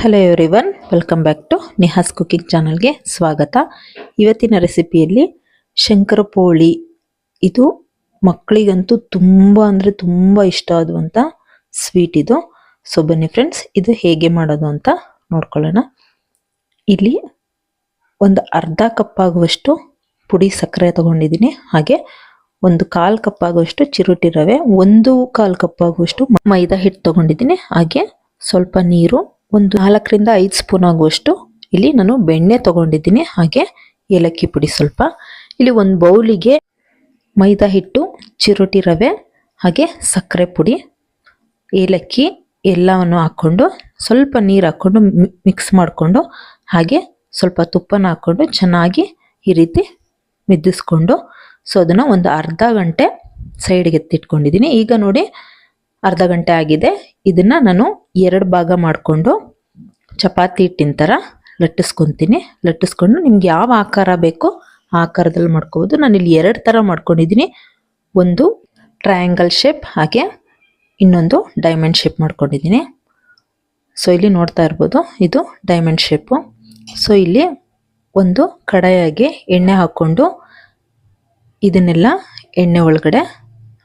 Hello everyone, welcome back to Niha's cooking ಚಾನಲ್ಗೆ ಸ್ವಾಗತ. ಇವತ್ತಿನ ರೆಸಿಪಿಯಲ್ಲಿ ಶಂಕರಪೋಳಿ. ಇದು ಮಕ್ಕಳಿಗಂತೂ ತುಂಬ ಅಂದರೆ ತುಂಬ ಇಷ್ಟ ಆಗುವಂಥ ಸ್ವೀಟ್ ಇದು. ಸೊ ಬನ್ನಿ ಫ್ರೆಂಡ್ಸ್, ಇದು ಹೇಗೆ ಮಾಡೋದು ಅಂತ ನೋಡ್ಕೊಳ್ಳೋಣ. ಇಲ್ಲಿ ಒಂದು ಅರ್ಧ ಕಪ್ ಆಗುವಷ್ಟು ಪುಡಿ ಸಕ್ಕರೆ ತಗೊಂಡಿದ್ದೀನಿ. ಹಾಗೆ ಒಂದು 1/4 ಕಪ್ ಆಗುವಷ್ಟು ಚಿರೋಟಿ ರವೆ, 1/4 ಕಪ್ ಆಗುವಷ್ಟು ಮೈದಾ ಹಿಟ್ಟು ತಗೊಂಡಿದ್ದೀನಿ. ಹಾಗೆ ಸ್ವಲ್ಪ ನೀರು, ಒಂದು 4ರಿಂದ 5 ಸ್ಪೂನ್ ಆಗುವಷ್ಟು ಇಲ್ಲಿ ನಾನು ಬೆಣ್ಣೆ ತಗೊಂಡಿದ್ದೀನಿ. ಹಾಗೆ ಏಲಕ್ಕಿ ಪುಡಿ ಸ್ವಲ್ಪ. ಇಲ್ಲಿ ಒಂದು ಬೌಲಿಗೆ ಮೈದಾ ಹಿಟ್ಟು, ಚಿರೋಟಿ ರವೆ, ಹಾಗೆ ಸಕ್ಕರೆ ಪುಡಿ, ಏಲಕ್ಕಿ ಎಲ್ಲವನ್ನು ಹಾಕ್ಕೊಂಡು ಸ್ವಲ್ಪ ನೀರು ಹಾಕ್ಕೊಂಡು ಮಿಕ್ಸ್ ಮಾಡಿಕೊಂಡು, ಹಾಗೆ ಸ್ವಲ್ಪ ತುಪ್ಪನ ಹಾಕ್ಕೊಂಡು ಚೆನ್ನಾಗಿ ಈ ರೀತಿ ಮಿದ್ದಿಸ್ಕೊಂಡು, ಸೊ ಅದನ್ನು ಒಂದು ಅರ್ಧ ಗಂಟೆ ಸೈಡ್ಗೆ ಎತ್ತಿಟ್ಕೊಂಡಿದ್ದೀನಿ. ಈಗ ನೋಡಿ ಅರ್ಧ ಗಂಟೆ ಆಗಿದೆ. ಇದನ್ನು ನಾನು 2 ಭಾಗ ಮಾಡಿಕೊಂಡು ಚಪಾತಿ ಹಿಟ್ಟಿನ ಥರ ಲಟ್ಟಿಸ್ಕೊಂಡು ನಿಮ್ಗೆ ಯಾವ ಆಕಾರ ಬೇಕೋ ಆ ಆಕಾರದಲ್ಲಿ ಮಾಡ್ಕೋಬೋದು. ನಾನಿಲ್ಲಿ 2 ಥರ ಮಾಡ್ಕೊಂಡಿದ್ದೀನಿ. ಒಂದು ಟ್ರಯಾಂಗಲ್ ಶೇಪ್, ಹಾಗೆ ಇನ್ನೊಂದು ಡೈಮಂಡ್ ಶೇಪ್ ಮಾಡ್ಕೊಂಡಿದ್ದೀನಿ. ಸೊ ಇಲ್ಲಿ ನೋಡ್ತಾ ಇರ್ಬೋದು, ಇದು ಡೈಮಂಡ್ ಶೇಪು. ಸೊ ಇಲ್ಲಿ ಒಂದು ಕಡಾಯಿಗೆ ಎಣ್ಣೆ ಹಾಕ್ಕೊಂಡು ಇದನ್ನೆಲ್ಲ ಎಣ್ಣೆ ಒಳಗಡೆ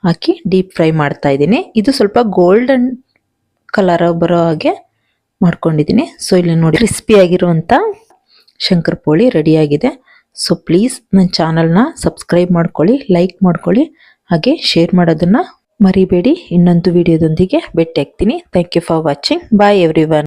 ಹಾಕಿ ಡೀಪ್ ಫ್ರೈ ಮಾಡ್ತಾ ಇದ್ದೀನಿ. ಇದು ಸ್ವಲ್ಪ ಗೋಲ್ಡನ್ ಕಲರ್ ಬರೋ ಹಾಗೆ ಮಾಡ್ಕೊಂಡಿದ್ದೀನಿ. ಸೊ ಇಲ್ಲಿ ನೋಡಿ, ಕ್ರಿಸ್ಪಿ ಆಗಿರುವಂಥ ಶಂಕರಪೋಳಿ ರೆಡಿಯಾಗಿದೆ. ಸೊ ಪ್ಲೀಸ್ ನನ್ನ ಚಾನಲ್ನ ಸಬ್ಸ್ಕ್ರೈಬ್ ಮಾಡ್ಕೊಳ್ಳಿ, ಲೈಕ್ ಮಾಡ್ಕೊಳ್ಳಿ, ಹಾಗೆ ಶೇರ್ ಮಾಡೋದನ್ನು ಮರಿಬೇಡಿ. ಇನ್ನೊಂದು ವಿಡಿಯೋದೊಂದಿಗೆ ಭೇಟಿ ಆಗ್ತೀನಿ. Thank you for watching. Bye everyone.